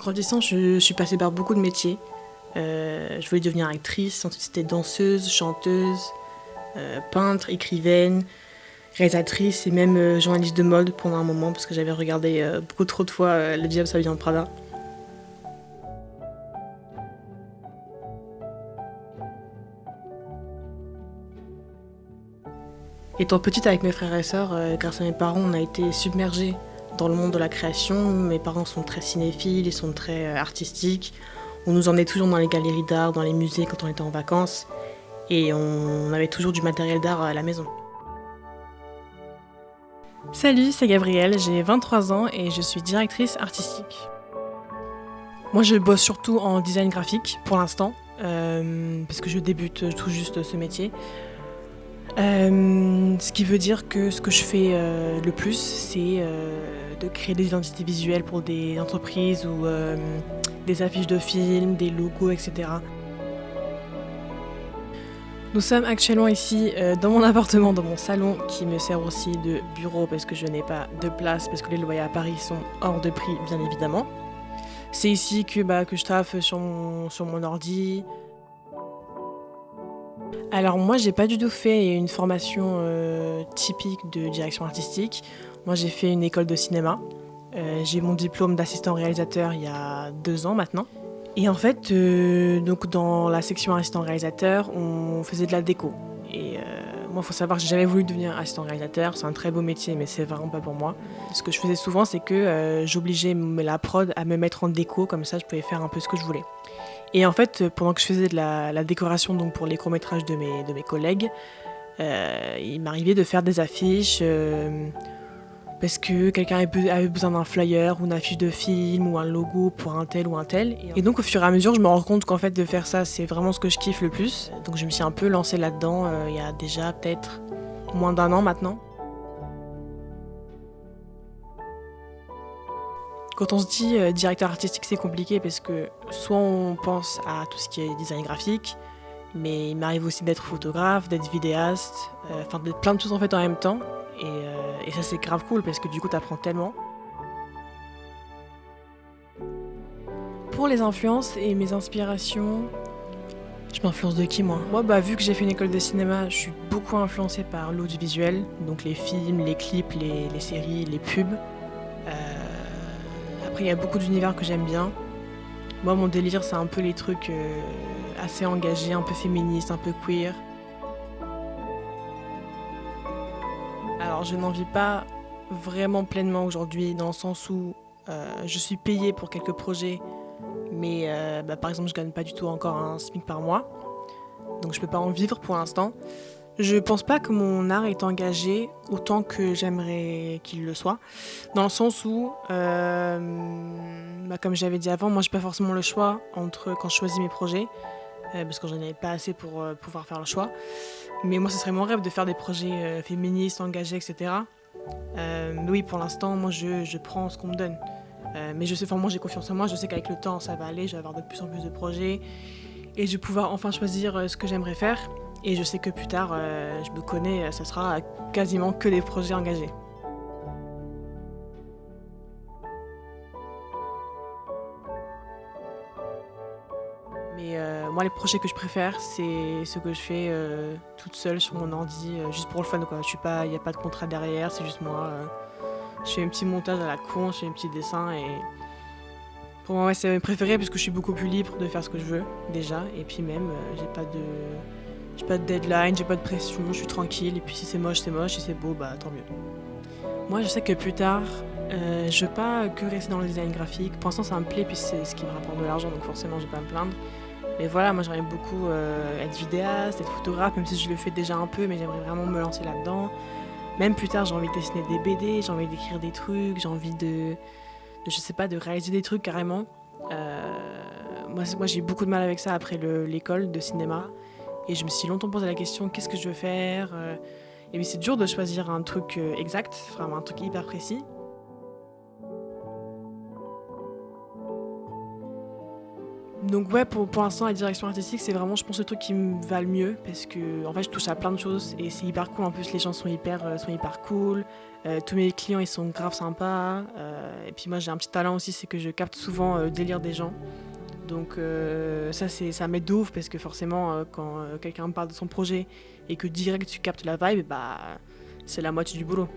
grandissant, je suis passée par beaucoup de métiers. Je voulais devenir actrice, ensuite c'était danseuse, chanteuse, peintre, écrivaine, réalisatrice et même journaliste de mode pendant un moment parce que j'avais regardé beaucoup trop de fois Le Diable s'habille en Prada. Étant petite avec mes frères et sœurs, grâce à mes parents, on a été submergés dans le monde de la création. Mes parents sont très cinéphiles, ils sont très artistiques. On nous emmenait toujours dans les galeries d'art, dans les musées quand on était en vacances. Et on avait toujours du matériel d'art à la maison. Salut, c'est Gabrielle, j'ai 23 ans et je suis directrice artistique. Moi je bosse surtout en design graphique pour l'instant, parce que je débute tout juste ce métier. Ce qui veut dire que ce que je fais le plus, c'est de créer des identités visuelles pour des entreprises ou des affiches de films, des logos, etc. Nous sommes actuellement ici dans mon appartement, dans mon salon, qui me sert aussi de bureau parce que je n'ai pas de place, parce que les loyers à Paris sont hors de prix, bien évidemment. C'est ici que je taffe sur mon ordi. Alors moi, j'ai pas du tout fait une formation typique de direction artistique. Moi, j'ai fait une école de cinéma. J'ai mon diplôme d'assistant réalisateur il y a 2 ans maintenant. Et en fait, donc dans la section assistant réalisateur, on faisait de la déco. Et moi, il faut savoir que j'ai jamais voulu devenir assistant réalisateur. C'est un très beau métier, mais c'est vraiment pas pour moi. Ce que je faisais souvent, c'est que j'obligeais la prod à me mettre en déco, comme ça je pouvais faire un peu ce que je voulais. Et en fait, pendant que je faisais de la décoration donc pour les courts-métrages de mes collègues, il m'arrivait de faire des affiches parce que quelqu'un avait besoin d'un flyer ou une affiche de film ou un logo pour un tel ou un tel. Et donc au fur et à mesure, je me rends compte qu'en fait de faire ça, c'est vraiment ce que je kiffe le plus. Donc je me suis un peu lancée là-dedans il y a déjà peut-être moins d'1 an maintenant. Quand on se dit directeur artistique, c'est compliqué parce que soit on pense à tout ce qui est design graphique, mais il m'arrive aussi d'être photographe, d'être vidéaste, d'être plein de choses en fait en même temps. Et ça c'est grave cool parce que du coup t'apprends tellement. Pour les influences et mes inspirations, je m'influence de qui moi? Moi vu que j'ai fait une école de cinéma, je suis beaucoup influencée par l'audiovisuel, donc les films, les clips, les séries, les pubs. Après il y a beaucoup d'univers que j'aime bien. Moi mon délire c'est un peu les trucs assez engagés, un peu féministes, un peu queer. Alors je n'en vis pas vraiment pleinement aujourd'hui dans le sens où je suis payée pour quelques projets mais par exemple je gagne pas du tout encore un SMIC par mois donc je peux pas en vivre pour l'instant. Je pense pas que mon art est engagé autant que j'aimerais qu'il le soit dans le sens où comme j'avais dit avant, moi j'ai pas forcément le choix entre quand je choisis mes projets parce que j'en avais pas assez pour pouvoir faire le choix. Mais moi, ce serait mon rêve de faire des projets féministes, engagés, etc. Mais oui, pour l'instant, moi, je prends ce qu'on me donne. Mais moi, j'ai confiance en moi. Je sais qu'avec le temps, ça va aller. Je vais avoir de plus en plus de projets. Et je vais pouvoir enfin choisir ce que j'aimerais faire. Et je sais que plus tard, je me connais, ça sera quasiment que des projets engagés. Mais moi, les projets que je préfère, c'est ce que je fais toute seule sur mon ordi, juste pour le fun, quoi. Il n'y a pas de contrat derrière, c'est juste moi. Je fais un petit montage à la con, je fais un petit dessin et pour moi, ouais, c'est mes préférés parce que je suis beaucoup plus libre de faire ce que je veux déjà. Et puis même, j'ai pas de deadline, j'ai pas de pression, je suis tranquille. Et puis si c'est moche, si c'est beau, tant mieux. Moi, je sais que plus tard, je veux pas que rester dans le design graphique. Pour l'instant, ça me plaît, puis c'est ce qui me rapporte de l'argent, donc forcément, je vais pas me plaindre. Mais voilà, moi j'aimerais beaucoup être vidéaste, être photographe, même si je le fais déjà un peu, mais j'aimerais vraiment me lancer là-dedans. Même plus tard, j'ai envie de dessiner des BD, j'ai envie d'écrire des trucs, j'ai envie de réaliser des trucs carrément. Moi j'ai eu beaucoup de mal avec ça après l'école de cinéma. Et je me suis longtemps posé la question, qu'est-ce que je veux faire Et puis c'est dur de choisir un truc exact, vraiment un truc hyper précis. Donc ouais, pour l'instant, la direction artistique, c'est vraiment, je pense, le truc qui me va le mieux parce que en fait, je touche à plein de choses et c'est hyper cool. En plus, les gens sont hyper cool. Tous mes clients, ils sont grave sympas. Et puis moi, j'ai un petit talent aussi, c'est que je capte souvent le délire des gens. Donc ça m'aide de ouf parce que forcément, quand quelqu'un me parle de son projet et que direct tu captes la vibe, bah c'est la moitié du boulot.